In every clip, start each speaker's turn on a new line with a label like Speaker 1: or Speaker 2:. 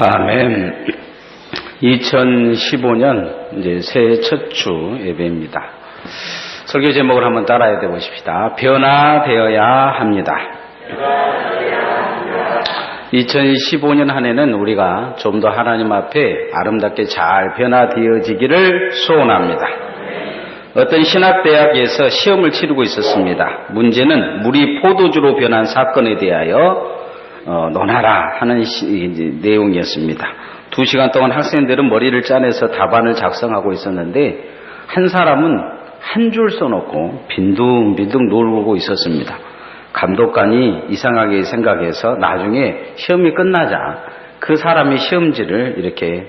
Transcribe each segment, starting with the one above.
Speaker 1: 아멘. 2015년 이제 새해 첫 주 예배입니다. 설교 제목을 한번 따라해 보십시다. 변화되어야 합니다. 2015년 한 해는 우리가 좀 더 하나님 앞에 아름답게 잘 변화되어지기를 소원합니다. 어떤 신학대학에서 시험을 치르고 있었습니다. 문제는 물이 포도주로 변한 사건에 대하여 논하라 하는 내용이었습니다. 2시간 동안 학생들은 머리를 짜내서 답안을 작성하고 있었는데 한 사람은 한 줄 써놓고 빈둥빈둥 놀고 있었습니다. 감독관이 이상하게 생각해서 나중에 시험이 끝나자 그 사람의 시험지를 이렇게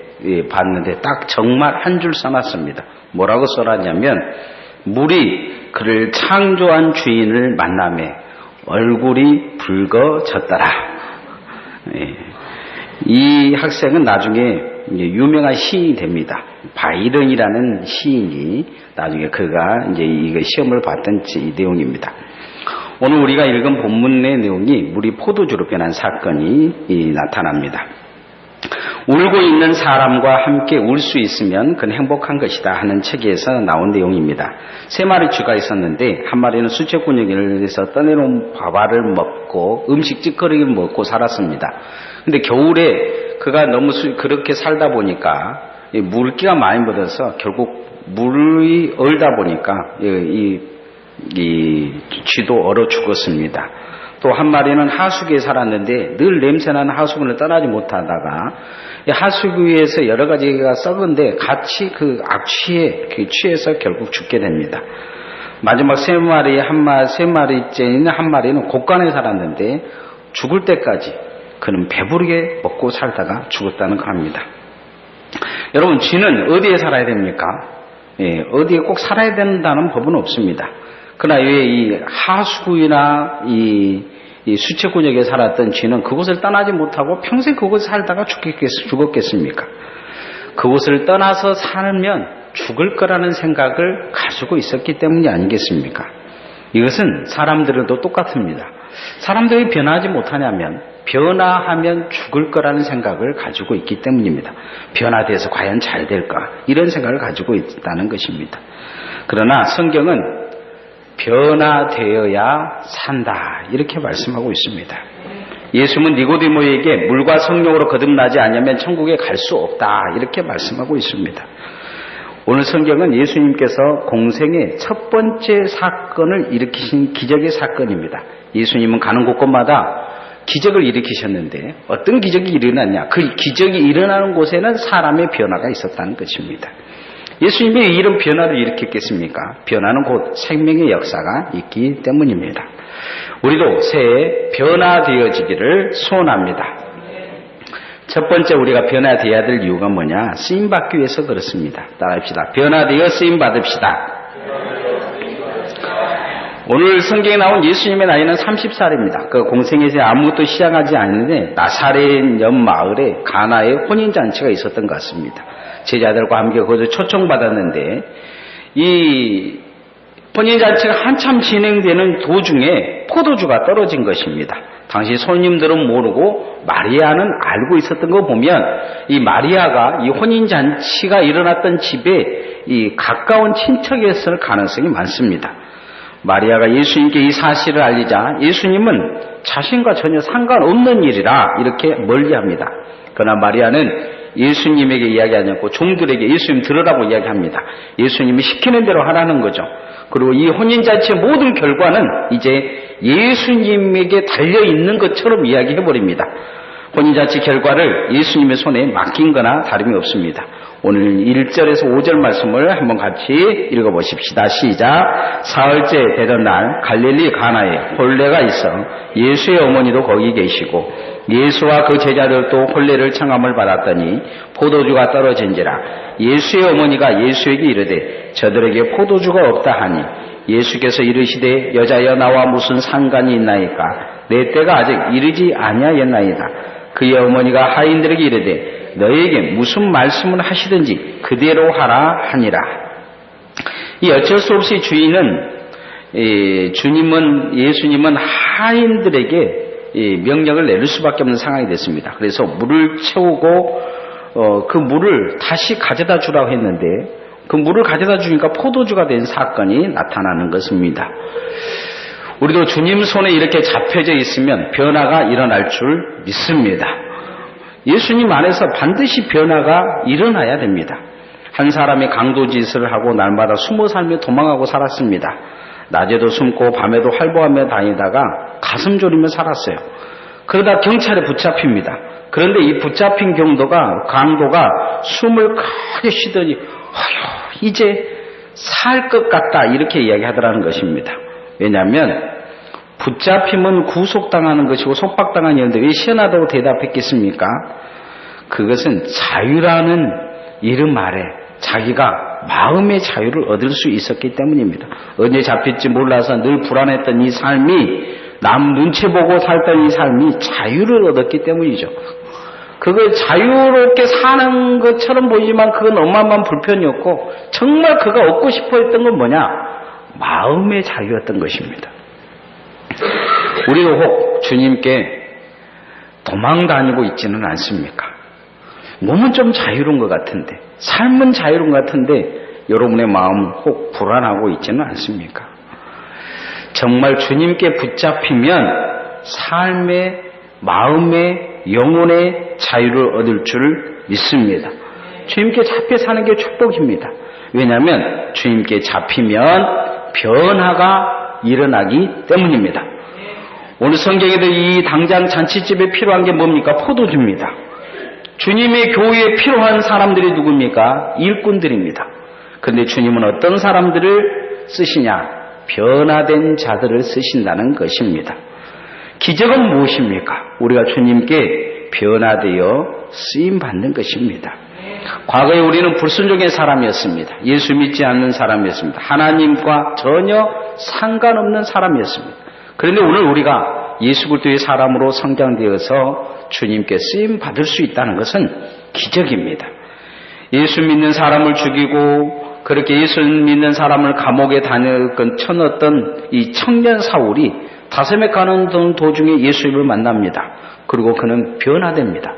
Speaker 1: 봤는데 딱 정말 한 줄 써놨습니다. 뭐라고 써놨냐면 물이 그를 창조한 주인을 만나매 얼굴이 붉어졌더라. 이 학생은 나중에 유명한 시인이 됩니다. 바이런이라는 시인이 나중에 그가 이제 이 시험을 봤던 이 내용입니다. 오늘 우리가 읽은 본문의 내용이 물이 포도주로 변한 사건이 나타납니다. 울고 있는 사람과 함께 울 수 있으면 그건 행복한 것이다 하는 책에서 나온 내용입니다. 3마리 쥐가 있었는데 한 마리는 수채구녕에서 떠내놓은 밥알을 먹고 음식 찌꺼기를 먹고 살았습니다. 근데 겨울에 그가 너무 그렇게 살다 보니까 물기가 많이 묻어서 결국 물이 얼다 보니까 이 쥐도 얼어 죽었습니다. 또 한 마리는 하수구에 살았는데 늘 냄새나는 하수구를 떠나지 못하다가 하수구에서 여러 가지가 썩은데 같이 그 악취에 취해서 결국 죽게 됩니다. 마지막 3마리째인 한 마리는 곳간에 살았는데 죽을 때까지 그는 배부르게 먹고 살다가 죽었다는 겁니다. 여러분, 쥐는 어디에 살아야 됩니까? 어디에 꼭 살아야 된다는 법은 없습니다. 그러나 왜 이 하수구나 이 수채구녕에 살았던 쥐는 그곳을 떠나지 못하고 평생 그곳에 살다가 죽었겠습니까? 그곳을 떠나서 살면 죽을 거라는 생각을 가지고 있었기 때문이 아니겠습니까? 이것은 사람들도 똑같습니다. 사람들이 변하지 못하냐면 변화하면 죽을 거라는 생각을 가지고 있기 때문입니다. 변화돼서 과연 잘 될까? 이런 생각을 가지고 있다는 것입니다. 그러나 성경은 변화되어야 산다 이렇게 말씀하고 있습니다. 예수님은 니고데모에게 물과 성령으로 거듭나지 않으면 천국에 갈 수 없다 이렇게 말씀하고 있습니다. 오늘 성경은 예수님께서 공생의 첫 번째 사건을 일으키신 기적의 사건입니다. 예수님은 가는 곳곳마다 기적을 일으키셨는데 어떤 기적이 일어났냐? 그 기적이 일어나는 곳에는 사람의 변화가 있었다는 것입니다. 예수님이 왜 이런 변화를 일으켰겠습니까? 변화는 곧 생명의 역사가 있기 때문입니다. 우리도 새해 변화되어지기를 소원합니다. 첫 번째 우리가 변화되어야 될 이유가 뭐냐? 쓰임받기 위해서 그렇습니다. 따라합시다. 변화되어 쓰임받읍시다. 오늘 성경에 나온 예수님의 나이는 30살입니다. 그 공생에서 아무것도 시작하지 않는데 나사렛 옆 마을에 가나의 혼인잔치가 있었던 것 같습니다. 제자들과 함께 거기서 초청받았는데 이 혼인잔치가 한참 진행되는 도중에 포도주가 떨어진 것입니다. 당시 손님들은 모르고 마리아는 알고 있었던 거 보면 이 마리아가 이 혼인잔치가 일어났던 집에 이 가까운 친척이었을 가능성이 많습니다. 마리아가 예수님께 이 사실을 알리자 예수님은 자신과 전혀 상관없는 일이라 이렇게 멀리합니다. 그러나 마리아는 예수님에게 이야기하지 않고 종들에게 예수님 들으라고 이야기합니다. 예수님이 시키는 대로 하라는 거죠. 그리고 이 혼인잔치의 모든 결과는 이제 예수님에게 달려있는 것처럼 이야기해버립니다. 혼인잔치 결과를 예수님의 손에 맡긴 거나 다름이 없습니다. 오늘 1절에서 5절 말씀을 한번 같이 읽어보십시다. 시작. 사흘째 되던 날 갈릴리 가나에 혼례가 있어 예수의 어머니도 거기 계시고 예수와 그 제자들도 혼례를 청함을 받았더니 포도주가 떨어진지라 예수의 어머니가 예수에게 이르되 저들에게 포도주가 없다 하니 예수께서 이르시되 여자여 나와 무슨 상관이 있나이까 내 때가 아직 이르지 아니하였나이다. 그의 어머니가 하인들에게 이르되 너에게 무슨 말씀을 하시든지 그대로 하라 하니라. 이 어쩔 수 없이 예수님은 하인들에게 이 명령을 내릴 수밖에 없는 상황이 됐습니다. 그래서 물을 채우고 그 물을 다시 가져다 주라고 했는데 그 물을 가져다 주니까 포도주가 된 사건이 나타나는 것입니다. 우리도 주님 손에 이렇게 잡혀져 있으면 변화가 일어날 줄 믿습니다. 예수님 안에서 반드시 변화가 일어나야 됩니다. 한 사람이 강도짓을 하고 날마다 숨어 살며 도망하고 살았습니다. 낮에도 숨고 밤에도 활보하며 다니다가 가슴 졸이며 살았어요. 그러다 경찰에 붙잡힙니다. 그런데 이 붙잡힌 강도가 숨을 크게 쉬더니 이제 살 것 같다 이렇게 이야기하더라는 것입니다. 왜냐하면 붙잡힘은 구속당하는 것이고 속박당하는 일인데 왜 시원하다고 대답했겠습니까? 그것은 자유라는 이름 아래 자기가 마음의 자유를 얻을 수 있었기 때문입니다. 언제 잡힐지 몰라서 늘 불안했던 이 삶이 남 눈치 보고 살던 이 삶이 자유를 얻었기 때문이죠. 그걸 자유롭게 사는 것처럼 보이지만 그건 어마어마한 불편이었고 정말 그가 얻고 싶어 했던 건 뭐냐? 마음의 자유였던 것입니다. 우리도 혹 주님께 도망 다니고 있지는 않습니까? 몸은 좀 자유로운 것 같은데 삶은 자유로운 것 같은데 여러분의 마음 혹 불안하고 있지는 않습니까? 정말 주님께 붙잡히면 삶의 마음의 영혼의 자유를 얻을 줄 믿습니다. 주님께 잡혀 사는 게 축복입니다. 왜냐하면 주님께 잡히면 변화가 일어나기 때문입니다. 오늘 성경에도 이 당장 잔치집에 필요한 게 뭡니까? 포도주입니다. 주님의 교회에 필요한 사람들이 누굽니까? 일꾼들입니다. 그런데 주님은 어떤 사람들을 쓰시냐? 변화된 자들을 쓰신다는 것입니다. 기적은 무엇입니까? 우리가 주님께 변화되어 쓰임받는 것입니다. 과거에 우리는 불순종의 사람이었습니다. 예수 믿지 않는 사람이었습니다. 하나님과 전혀 상관없는 사람이었습니다. 그런데 오늘 우리가 예수 그리스도의 사람으로 성장되어서 주님께 쓰임받을 수 있다는 것은 기적입니다. 예수 믿는 사람을 죽이고 그렇게 예수 믿는 사람을 감옥에 쳐넣었던 이 청년 사울이 다셈에 가는 도중에 예수님을 만납니다. 그리고 그는 변화됩니다.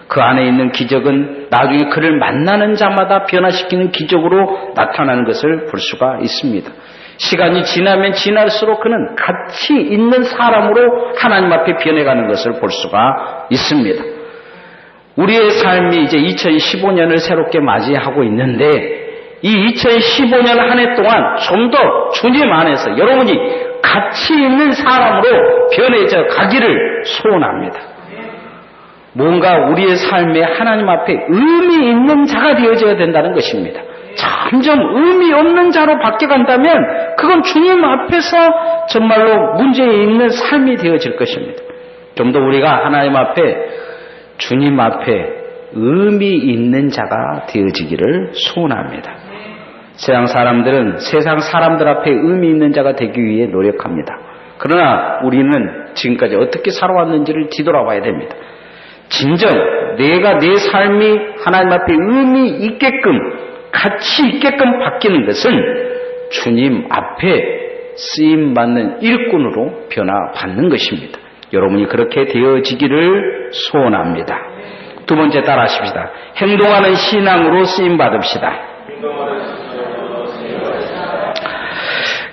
Speaker 1: 그 안에 있는 기적은 나중에 그를 만나는 자마다 변화시키는 기적으로 나타나는 것을 볼 수가 있습니다. 시간이 지나면 지날수록 그는 가치 있는 사람으로 하나님 앞에 변해가는 것을 볼 수가 있습니다. 우리의 삶이 이제 2015년을 새롭게 맞이하고 있는데 이 2015년 한 해 동안 좀 더 주님 안에서 여러분이 가치 있는 사람으로 변해져 가기를 소원합니다. 뭔가 우리의 삶에 하나님 앞에 의미 있는 자가 되어져야 된다는 것입니다. 점점 의미 없는 자로 바뀌어간다면 그건 주님 앞에서 정말로 문제 있는 삶이 되어질 것입니다. 좀 더 우리가 하나님 앞에 주님 앞에 의미 있는 자가 되어지기를 소원합니다. 세상 사람들은 세상 사람들 앞에 의미 있는 자가 되기 위해 노력합니다. 그러나 우리는 지금까지 어떻게 살아왔는지를 뒤돌아봐야 됩니다. 진정 내가 내 삶이 하나님 앞에 의미 있게끔 가치 있게끔 바뀌는 것은 주님 앞에 쓰임받는 일꾼으로 변화받는 것입니다. 여러분이 그렇게 되어지기를 소원합니다. 두 번째 따라하십시다. 행동하는 신앙으로 쓰임받읍시다.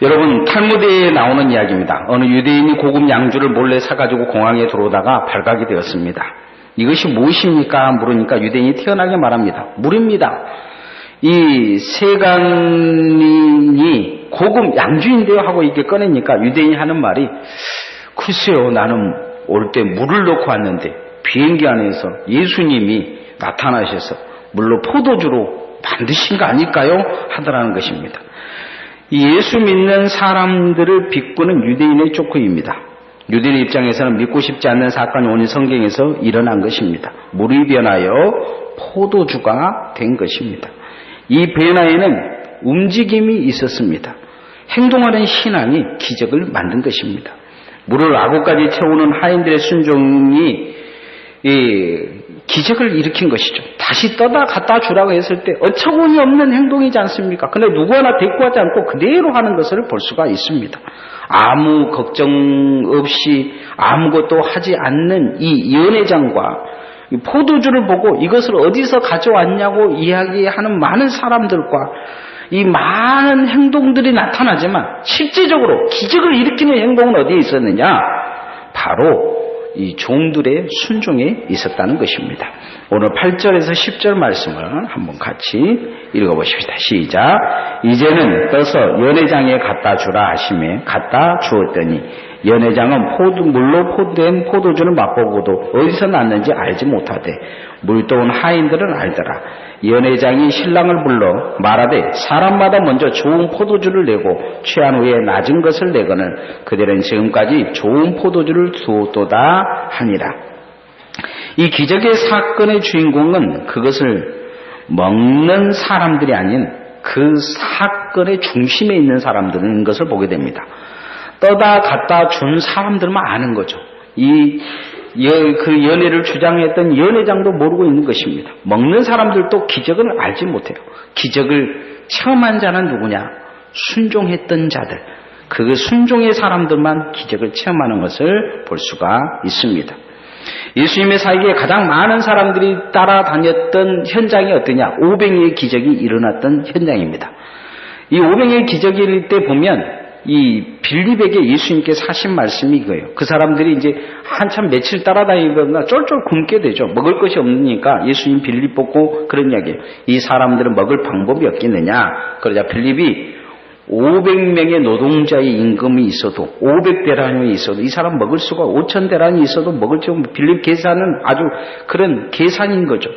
Speaker 1: 여러분 탈무드에 나오는 이야기입니다. 어느 유대인이 고급 양주를 몰래 사가지고 공항에 들어오다가 발각이 되었습니다. 이것이 무엇입니까? 물으니까 유대인이 태연하게 말합니다. 물입니다. 이 세간인이 고급 양주인데요 하고 이렇게 꺼내니까 유대인이 하는 말이 글쎄요 나는 올 때 물을 넣고 왔는데 비행기 안에서 예수님이 나타나셔서 물로 포도주로 만드신 거 아닐까요? 하더라는 것입니다. 이 예수 믿는 사람들을 비꼬는 유대인의 쪼크입니다. 유대인의 입장에서는 믿고 싶지 않는 사건이 오늘 성경에서 일어난 것입니다. 물이 변하여 포도주가 된 것입니다. 이 변화에는 움직임이 있었습니다. 행동하는 신앙이 기적을 만든 것입니다. 물을 아구까지 채우는 하인들의 순종이 기적을 일으킨 것이죠. 다시 떠다 갖다 주라고 했을 때 어처구니 없는 행동이지 않습니까? 근데 누구나 대꾸하지 않고 그대로 하는 것을 볼 수가 있습니다. 아무 걱정 없이 아무것도 하지 않는 이 연회장과 포도주를 보고 이것을 어디서 가져왔냐고 이야기하는 많은 사람들과 이 많은 행동들이 나타나지만 실제적으로 기적을 일으키는 행동은 어디에 있었느냐? 바로 이 종들의 순종에 있었다는 것입니다. 오늘 8절에서 10절 말씀을 한번 같이 읽어보십시다. 시작. 이제는 떠서 연회장에 갖다 주라 하시매 갖다 주었더니 연회장은 물로 포도된 포도주를 맛보고도 어디서 났는지 알지 못하되 물도온 하인들은 알더라. 연회장이 신랑을 불러 말하되 사람마다 먼저 좋은 포도주를 내고 취한 후에 낮은 것을 내거늘 그들은 지금까지 좋은 포도주를 두었도다 하니라. 이 기적의 사건의 주인공은 그것을 먹는 사람들이 아닌 그 사건의 중심에 있는 사람들인 것을 보게 됩니다. 떠다 갖다 준 사람들만 아는 거죠. 그 연회를 주장했던 연회장도 모르고 있는 것입니다. 먹는 사람들도 기적을 알지 못해요. 기적을 체험한 자는 누구냐? 순종했던 자들. 그 순종의 사람들만 기적을 체험하는 것을 볼 수가 있습니다. 예수님의 사역에 가장 많은 사람들이 따라다녔던 현장이 어떠냐? 오병이의 기적이 일어났던 현장입니다. 이 오병이의 기적일 때 보면 이 빌립에게 예수님께서 하신 말씀이 이거예요. 그 사람들이 이제 한참 며칠 따라다니다가 쫄쫄 굶게 되죠. 먹을 것이 없으니까 예수님 빌립 보고 그런 이야기예요. 이 사람들은 먹을 방법이 없겠느냐. 그러자 빌립이 500명의 노동자의 임금이 있어도 500데나리온이 있어도 이 사람 먹을 수가 5000데나리온이 있어도 먹을 수 없는 빌립 계산은 아주 그런 계산인 거죠.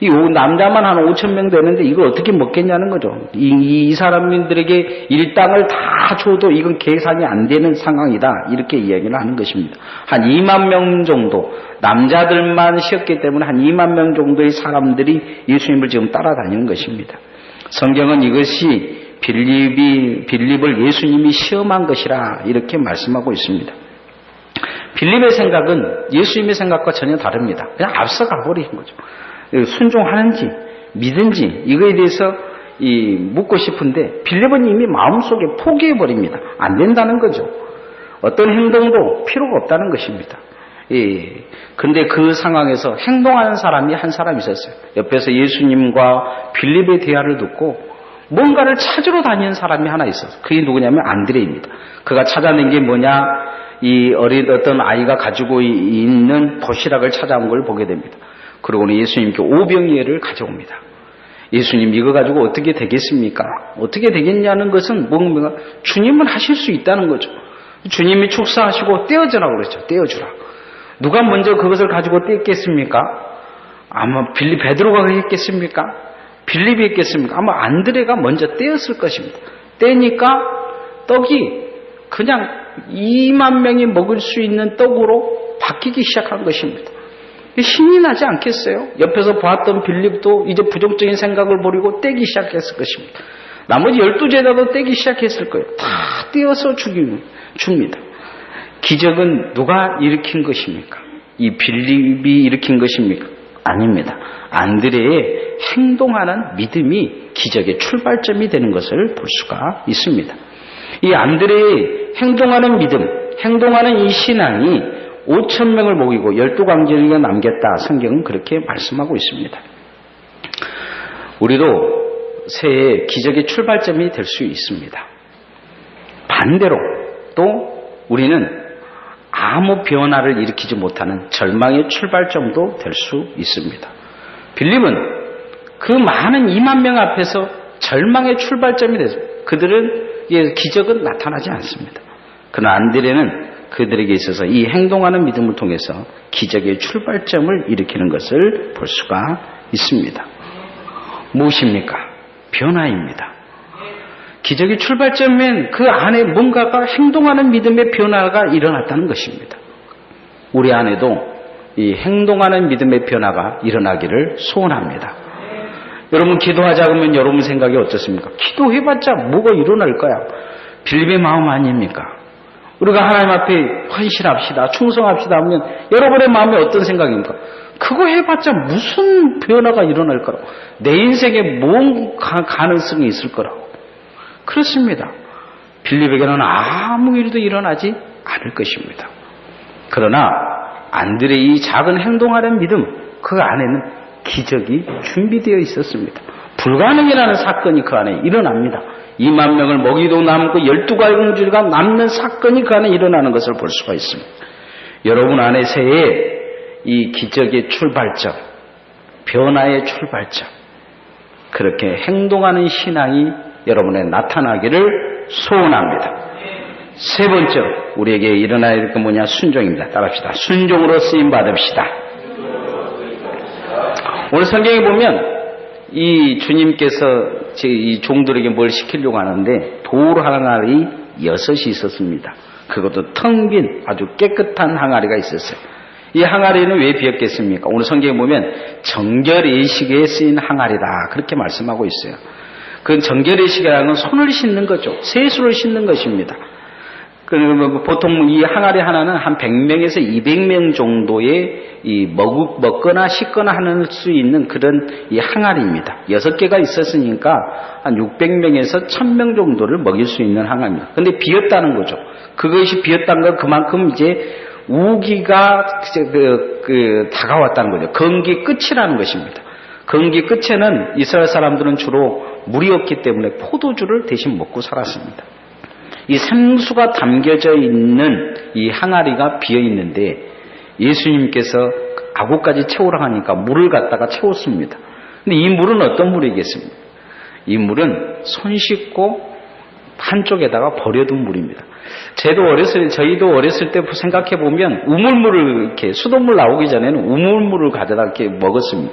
Speaker 1: 이 남자만 한 5,000명 되는데 이걸 어떻게 먹겠냐는 거죠. 이 사람들에게 일당을 다 줘도 이건 계산이 안 되는 상황이다. 이렇게 이야기를 하는 것입니다. 한 2만 명 정도 남자들만 쉬었기 때문에 한 2만 명 정도의 사람들이 예수님을 지금 따라다니는 것입니다. 성경은 이것이 빌립을 예수님이 시험한 것이라 이렇게 말씀하고 있습니다. 빌립의 생각은 예수님의 생각과 전혀 다릅니다. 그냥 앞서가 버린 거죠. 순종하는지 믿은지 이거에 대해서 묻고 싶은데 빌립은 이미 마음속에 포기해버립니다. 안 된다는 거죠. 어떤 행동도 필요가 없다는 것입니다. 그런데 그 상황에서 행동하는 사람이 한 사람 있었어요. 옆에서 예수님과 빌립의 대화를 듣고 뭔가를 찾으러 다니는 사람이 하나 있었어요. 그게 누구냐면 안드레입니다. 그가 찾아낸 게 뭐냐? 이 어린 어떤 아이가 가지고 있는 도시락을 찾아온 걸 보게 됩니다. 그러고는 예수님께 오병이어를 가져옵니다. 예수님 이거 가지고 어떻게 되겠습니까? 어떻게 되겠냐는 것은 뭔가 주님은 하실 수 있다는 거죠. 주님이 축사하시고 떼어주라고 그랬죠. 떼어주라. 누가 먼저 그것을 가지고 떼겠습니까? 아마 베드로가 했겠습니까? 빌립이 했겠습니까? 아마 안드레가 먼저 떼었을 것입니다. 떼니까 떡이 그냥 2만 명이 먹을 수 있는 떡으로 바뀌기 시작한 것입니다. 신이 나지 않겠어요? 옆에서 보았던 빌립도 이제 부정적인 생각을 버리고 떼기 시작했을 것입니다. 나머지 12제자도 떼기 시작했을 거예요. 다 떼어서 줍니다. 기적은 누가 일으킨 것입니까? 이 빌립이 일으킨 것입니까? 아닙니다. 안드레의 행동하는 믿음이 기적의 출발점이 되는 것을 볼 수가 있습니다. 이 안드레의 행동하는 믿음, 행동하는 이 신앙이 5,000명을 먹이고 12광쟁이가 남겼다. 성경은 그렇게 말씀하고 있습니다. 우리도 새해 기적의 출발점이 될 수 있습니다. 반대로 또 우리는 아무 변화를 일으키지 못하는 절망의 출발점도 될 수 있습니다. 빌립은 그 많은 2만 명 앞에서 절망의 출발점이 됐습니다. 그들은 기적은 나타나지 않습니다. 그러나 안드레는 그들에게 있어서 이 행동하는 믿음을 통해서 기적의 출발점을 일으키는 것을 볼 수가 있습니다. 무엇입니까? 변화입니다. 기적의 출발점엔 그 안에 뭔가가 행동하는 믿음의 변화가 일어났다는 것입니다. 우리 안에도 이 행동하는 믿음의 변화가 일어나기를 소원합니다. 여러분 기도하자 그러면 여러분 생각이 어떻습니까? 기도해봤자 뭐가 일어날 거야? 빌립의 마음 아닙니까? 우리가 하나님 앞에 헌신합시다, 충성합시다 하면 여러분의 마음에 어떤 생각입니까? 그거 해봤자 무슨 변화가 일어날 거라고, 내 인생에 뭔 가능성이 있을 거라고. 그렇습니다. 빌립에게는 아무 일도 일어나지 않을 것입니다. 그러나 안드레의 이 작은 행동하는 믿음, 그 안에는 기적이 준비되어 있었습니다. 불가능이라는 사건이 그 안에 일어납니다. 2만 명을 먹이도 남고 12가지가 남는 사건이 그 안에 일어나는 것을 볼 수가 있습니다. 여러분 안에서의 이 기적의 출발점, 변화의 출발점, 그렇게 행동하는 신앙이 여러분에 나타나기를 소원합니다. 세 번째 우리에게 일어나야 될 건 뭐냐? 순종입니다. 따라합시다. 순종으로 쓰임 받읍시다. 오늘 성경에 보면 이 주님께서 이 종들에게 뭘 시키려고 하는데 돌 항아리 6이 있었습니다. 그것도 텅 빈 아주 깨끗한 항아리가 있었어요. 이 항아리는 왜 비었겠습니까? 오늘 성경에 보면 정결예식에 쓰인 항아리다, 그렇게 말씀하고 있어요. 그 정결예식이라는 건 손을 씻는 거죠. 세수를 씻는 것입니다. 보통 이 항아리 하나는 한 100명에서 200명 정도의 이 먹거나 씻거나 하는 수 있는 그런 이 항아리입니다. 6개가 있었으니까 한 600명에서 1000명 정도를 먹일 수 있는 항아리입니다. 근데 비었다는 거죠. 그것이 비었다는 건 그만큼 이제 우기가 다가왔다는 거죠. 건기 끝이라는 것입니다. 건기 끝에는 이스라엘 사람들은 주로 물이 없기 때문에 포도주를 대신 먹고 살았습니다. 이 생수가 담겨져 있는 이 항아리가 비어 있는데 예수님께서 아구까지 채우라 하니까 물을 갖다가 채웠습니다. 근데 이 물은 어떤 물이겠습니까? 이 물은 손 씻고 한쪽에다가 버려둔 물입니다. 저희도 어렸을 때 생각해 보면 우물물을 이렇게 수돗물 나오기 전에는 우물물을 가져다 이렇게 먹었습니다.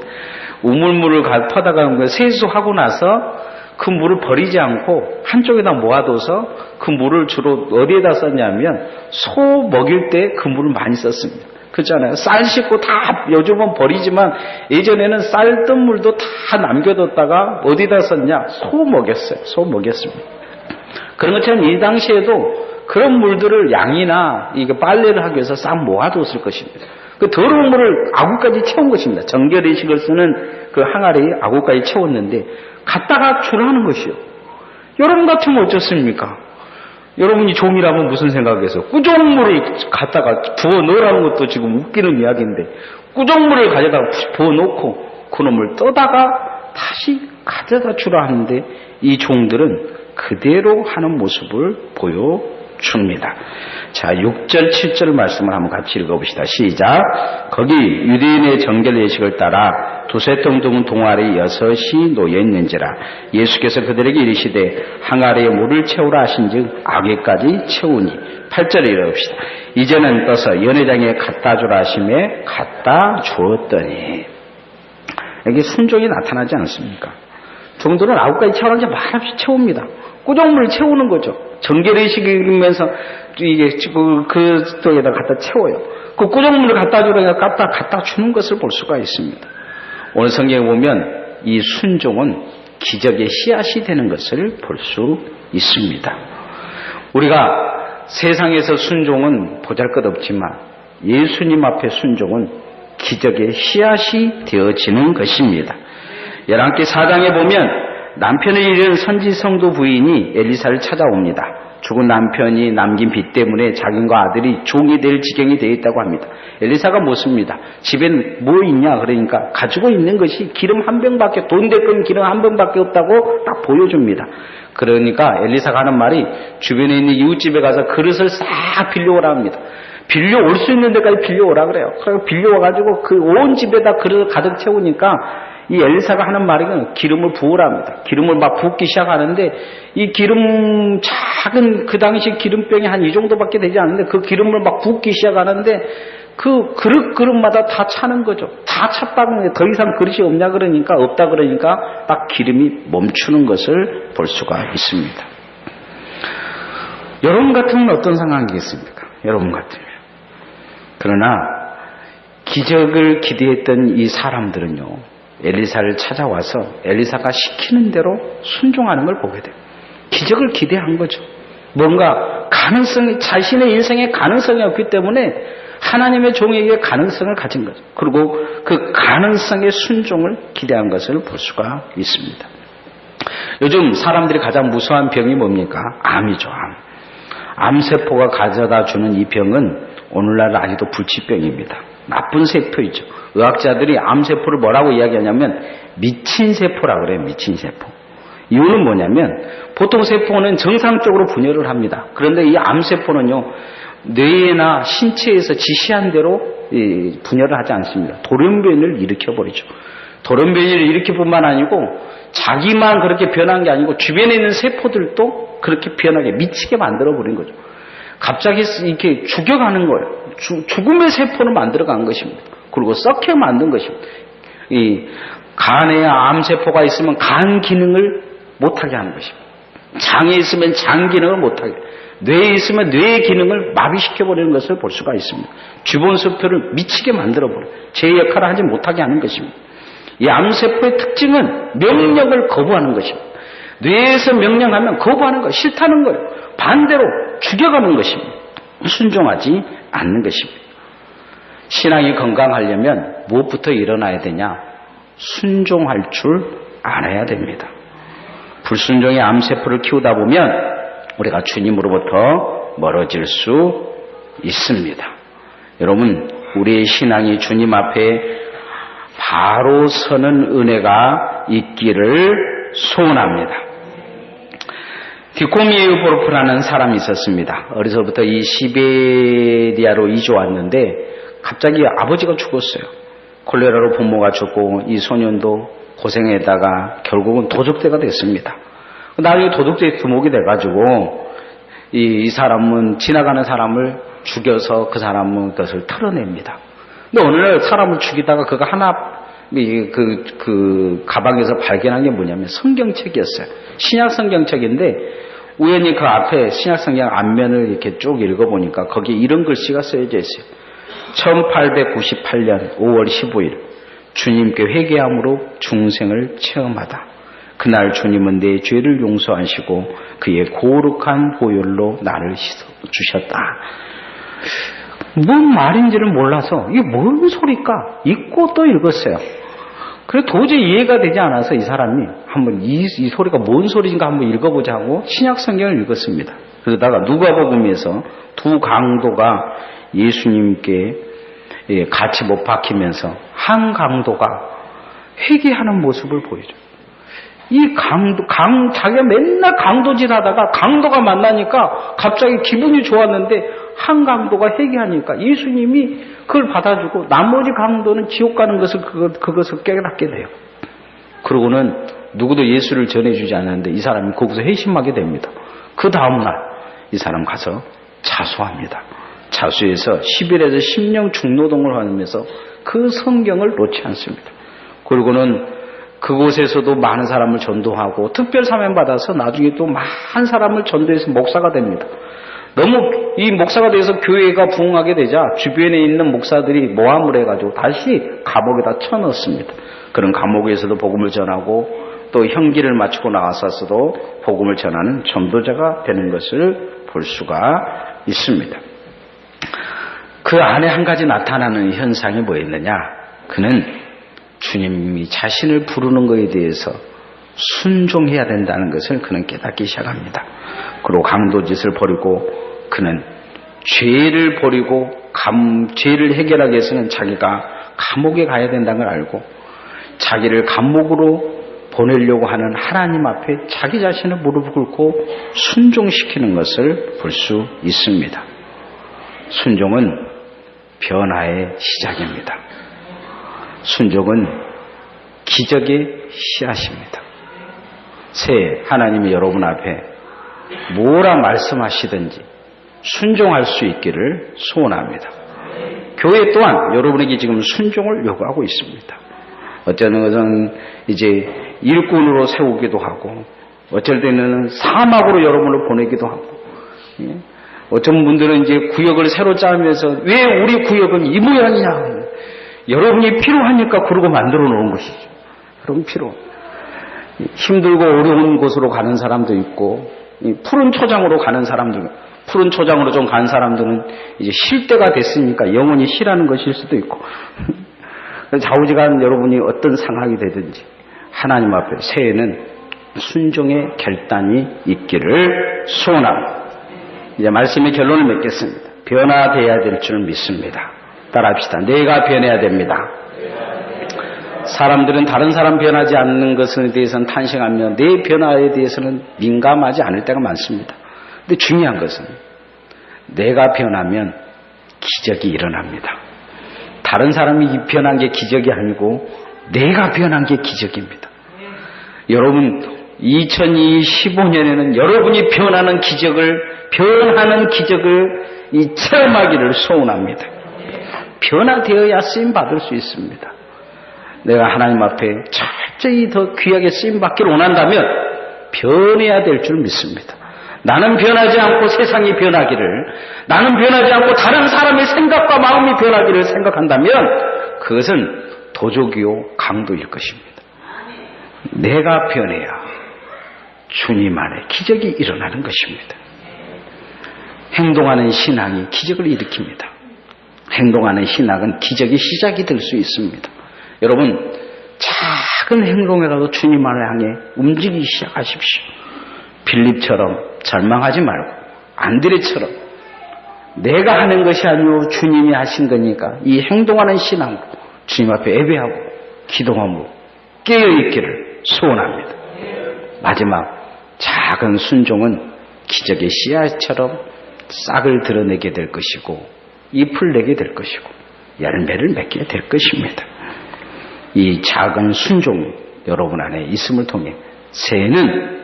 Speaker 1: 우물물을 퍼다가 세수하고 나서 그 물을 버리지 않고 한쪽에다 모아둬서 그 물을 주로 어디에다 썼냐면 소 먹일 때 그 물을 많이 썼습니다. 그렇잖아요. 쌀 씻고 다 요즘은 버리지만 예전에는 쌀 뜬 물도 다 남겨뒀다가 어디다 썼냐? 소 먹였어요. 소 먹였습니다. 그런 것처럼 이 당시에도 그런 물들을 양이나 이게 빨래를 하기 위해서 싹 모아뒀을 것입니다. 그 더러운 물을 아구까지 채운 것입니다. 정결의식을 쓰는 그 항아리에 아구까지 채웠는데 갖다가 주라는 것이요. 여러분 같으면 어쩌습니까? 여러분이 종이라면 무슨 생각이겠어요? 꾸정물을 갖다가 부어 넣으라는 것도 지금 웃기는 이야기인데 꾸정물을 가져다 부어 놓고 그놈을 떠다가 다시 가져다 주라 하는데 이 종들은 그대로 하는 모습을 보여줍니다. 자, 6절 7절 말씀을 한번 같이 읽어봅시다. 시작. 거기 유대인의 정결 예식을 따라 두세 통 든 동아리 6이 놓여있는지라 예수께서 그들에게 이르시되 항아리에 물을 채우라 하신즉 아귀까지 채우니. 8절에 읽어봅시다. 이제는 떠서 연회장에 갖다 주라 하심에 갖다 주었더니. 여기 순종이 나타나지 않습니까? 종들은 아구까지 채우라는 게 말없이 채웁니다. 꾸정물을 채우는 거죠. 정결의식이면서 이게 그 쪽에다 갖다 채워요. 그 꾸정물을 갖다 주라니까 갖다 주는 것을 볼 수가 있습니다. 오늘 성경에 보면 이 순종은 기적의 씨앗이 되는 것을 볼 수 있습니다. 우리가 세상에서 순종은 보잘것없지만 예수님 앞에 순종은 기적의 씨앗이 되어지는 것입니다. 열왕기 4장에 보면 남편을 잃은 선지 성도 부인이 엘리사를 찾아옵니다. 죽은 남편이 남긴 빚 때문에 자기과 아들이 종이 될 지경이 되어 있다고 합니다. 엘리사가 묻습니다. 집엔 뭐 있냐? 그러니까 가지고 있는 것이 기름 한 병밖에, 돈 될 건 기름 한 병밖에 없다고 딱 보여줍니다. 그러니까 엘리사가 하는 말이 주변에 있는 이웃집에 가서 그릇을 싹 빌려오라 합니다. 빌려올 수 있는 데까지 빌려오라 그래요. 그래서 빌려와가지고 그 온 집에다 그릇을 가득 채우니까 이 엘리사가 하는 말은 기름을 부으랍니다. 기름을 막 붓기 시작하는데 이 기름 작은 그 당시 기름병이 한 이 정도밖에 되지 않는데 그 기름을 막 붓기 시작하는데 그 그릇마다 다 차는 거죠. 다 찼다는 더 이상 그릇이 없냐 그러니까 없다 그러니까 딱 기름이 멈추는 것을 볼 수가 있습니다. 여러분 같으면 어떤 상황이겠습니까? 여러분 같으면. 그러나 기적을 기대했던 이 사람들은요. 엘리사를 찾아와서 엘리사가 시키는 대로 순종하는 걸 보게 돼요. 기적을 기대한 거죠. 뭔가 가능성이, 자신의 인생에 가능성이 없기 때문에 하나님의 종에게 가능성을 가진 거죠. 그리고 그 가능성의 순종을 기대한 것을 볼 수가 있습니다. 요즘 사람들이 가장 무서워한 병이 뭡니까? 암이죠. 암세포가 가져다 주는 이 병은 오늘날 아직도 불치병입니다. 나쁜 세포이죠. 의학자들이 암세포를 뭐라고 이야기하냐면 미친 세포라고 그래요. 미친 세포. 이유는 뭐냐면 보통 세포는 정상적으로 분열을 합니다. 그런데 이 암세포는요, 뇌나 신체에서 지시한 대로 분열을 하지 않습니다. 돌연변이를 일으켜버리죠. 돌연변이를 일으킬 뿐만 아니고 자기만 그렇게 변한 게 아니고 주변에 있는 세포들도 그렇게 변하게 미치게 만들어버린 거죠. 갑자기 이렇게 죽여가는 거예요. 죽음의 세포를 만들어간 것입니다. 그리고 썩게 만든 것입니다. 이 간에 암세포가 있으면 간 기능을 못하게 하는 것입니다. 장에 있으면 장 기능을 못하게, 뇌에 있으면 뇌의 기능을 마비시켜버리는 것을 볼 수가 있습니다. 주변 세포를 미치게 만들어버려요. 제 역할을 하지 못하게 하는 것입니다. 이 암세포의 특징은 명령을 거부하는 것입니다. 뇌에서 명령하면 거부하는 거, 싫다는 거예요. 반대로 죽여가는 것입니다. 순종하지 않는 것입니다. 신앙이 건강하려면 무엇부터 일어나야 되냐? 순종할 줄 알아야 됩니다. 불순종의 암세포를 키우다 보면 우리가 주님으로부터 멀어질 수 있습니다. 여러분, 우리의 신앙이 주님 앞에 바로 서는 은혜가 있기를 소원합니다. 디코미에우보르프라는 사람이 있었습니다. 어려서부터 이 시베리아로 이주 왔는데 갑자기 아버지가 죽었어요. 콜레라로 부모가 죽고 이 소년도 고생에다가 결국은 도적대가 됐습니다. 나중에 도둑질에 두목이 돼가지고 이 사람은 지나가는 사람을 죽여서 그 사람은 그것을 털어냅니다. 근데 어느 날 사람을 죽이다가 그가 하나 그 가방에서 발견한 게 뭐냐면 성경책이었어요. 신약 성경책인데 우연히 그 앞에 신약 성경 앞면을 이렇게 쭉 읽어보니까 거기에 이런 글씨가 쓰여져 있어요. 1898년 5월 15일 주님께 회개함으로 중생을 체험하다. 그날 주님은 내 죄를 용서하시고 그의 거룩한 보혈로 나를 씻어주셨다. 뭔 말인지를 몰라서 이게 뭔 소리일까? 읽고 또 읽었어요. 그래서 도저히 이해가 되지 않아서 이 사람이 한번 이 소리가 뭔 소리인가 한번 읽어보자 하고 신약 성경을 읽었습니다. 그러다가 누가복음에서 두 강도가 예수님께 같이 못 박히면서 한 강도가 회개하는 모습을 보여줘요. 이 자기가 맨날 강도질 하다가 강도가 만나니까 갑자기 기분이 좋았는데 한 강도가 회개하니까 예수님이 그걸 받아주고 나머지 강도는 지옥 가는 것을 그것을 깨닫게 돼요. 그러고는 누구도 예수를 전해주지 않았는데 이 사람이 거기서 회심하게 됩니다. 그 다음날 이 사람 가서 자수합니다. 자수해서 10일에서 10년 중노동을 하면서 그 성경을 놓지 않습니다. 그리고는 그곳에서도 많은 사람을 전도하고 특별 사명 받아서 나중에 또 많은 사람을 전도해서 목사가 됩니다. 너무 이 목사가 돼서 교회가 부흥하게 되자 주변에 있는 목사들이 모함을 해가지고 다시 감옥에다 쳐넣습니다. 그런 감옥에서도 복음을 전하고 또 형기를 마치고 나와서도 복음을 전하는 전도자가 되는 것을 볼 수가 있습니다. 그 안에 한 가지 나타나는 현상이 뭐였느냐? 그는 주님이 자신을 부르는 것에 대해서 순종해야 된다는 것을 그는 깨닫기 시작합니다. 그리고 강도짓을 버리고 그는 죄를 버리고 죄를 해결하기 위해서는 자기가 감옥에 가야 된다는 걸 알고 자기를 감옥으로 보내려고 하는 하나님 앞에 자기 자신을 무릎 꿇고 순종시키는 것을 볼 수 있습니다. 순종은 변화의 시작입니다. 순종은 기적의 씨앗입니다. 새해 하나님이 여러분 앞에 뭐라 말씀하시든지 순종할 수 있기를 소원합니다. 교회 또한 여러분에게 지금 순종을 요구하고 있습니다. 어쩌는 것은 이제 일꾼으로 세우기도 하고 어쩔 때는 사막으로 여러분을 보내기도 하고 어떤 분들은 이제 구역을 새로 짜면서 왜 우리 구역은 이 모양이냐 여러분이 필요하니까 그러고 만들어 놓은 것이죠. 여러분 필요 힘들고 어려운 곳으로 가는 사람도 있고 이 푸른 초장으로 가는 사람들, 푸른 초장으로 좀 간 사람들은 이제 쉴 때가 됐으니까 영원히 쉬라는 것일 수도 있고 좌우지간 여러분이 어떤 상황이 되든지 하나님 앞에 새해는 순종의 결단이 있기를 소원합니다. 이제 말씀의 결론을 맺겠습니다. 변화되어야 될 줄 믿습니다. 따라합시다. 내가 변해야 됩니다. 사람들은 다른 사람 변하지 않는 것에 대해서는 탄식하며 내 변화에 대해서는 민감하지 않을 때가 많습니다. 근데 중요한 것은 내가 변하면 기적이 일어납니다. 다른 사람이 변한 게 기적이 아니고 내가 변한 게 기적입니다. 여러분 2025년에는 여러분이 변하는 기적을 체험하기를 소원합니다. 변화되어야 쓰임받을 수 있습니다. 내가 하나님 앞에 철저히 더 귀하게 쓰임받기를 원한다면 변해야 될 줄 믿습니다. 나는 변하지 않고 세상이 변하기를, 나는 변하지 않고 다른 사람의 생각과 마음이 변하기를 생각한다면 그것은 도적이요 강도일 것입니다. 내가 변해야 주님 안에 기적이 일어나는 것입니다. 행동하는 신앙이 기적을 일으킵니다. 행동하는 신앙은 기적의 시작이 될 수 있습니다. 여러분 작은 행동이라도 주님 안을 향해 움직이기 시작하십시오. 빌립처럼 절망하지 말고 안드레처럼 내가 하는 것이 아니오 주님이 하신 거니까 이 행동하는 신앙으로 주님 앞에 예배하고 기도하고 깨어있기를 소원합니다. 마지막 작은 순종은 기적의 씨앗처럼 싹을 드러내게 될 것이고 잎을 내게 될 것이고 열매를 맺게 될 것입니다. 이 작은 순종이 여러분 안에 있음을 통해 새해는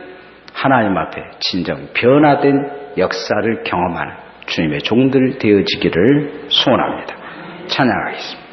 Speaker 1: 하나님 앞에 진정 변화된 역사를 경험하는 주님의 종들 되어지기를 소원합니다. 찬양하겠습니다.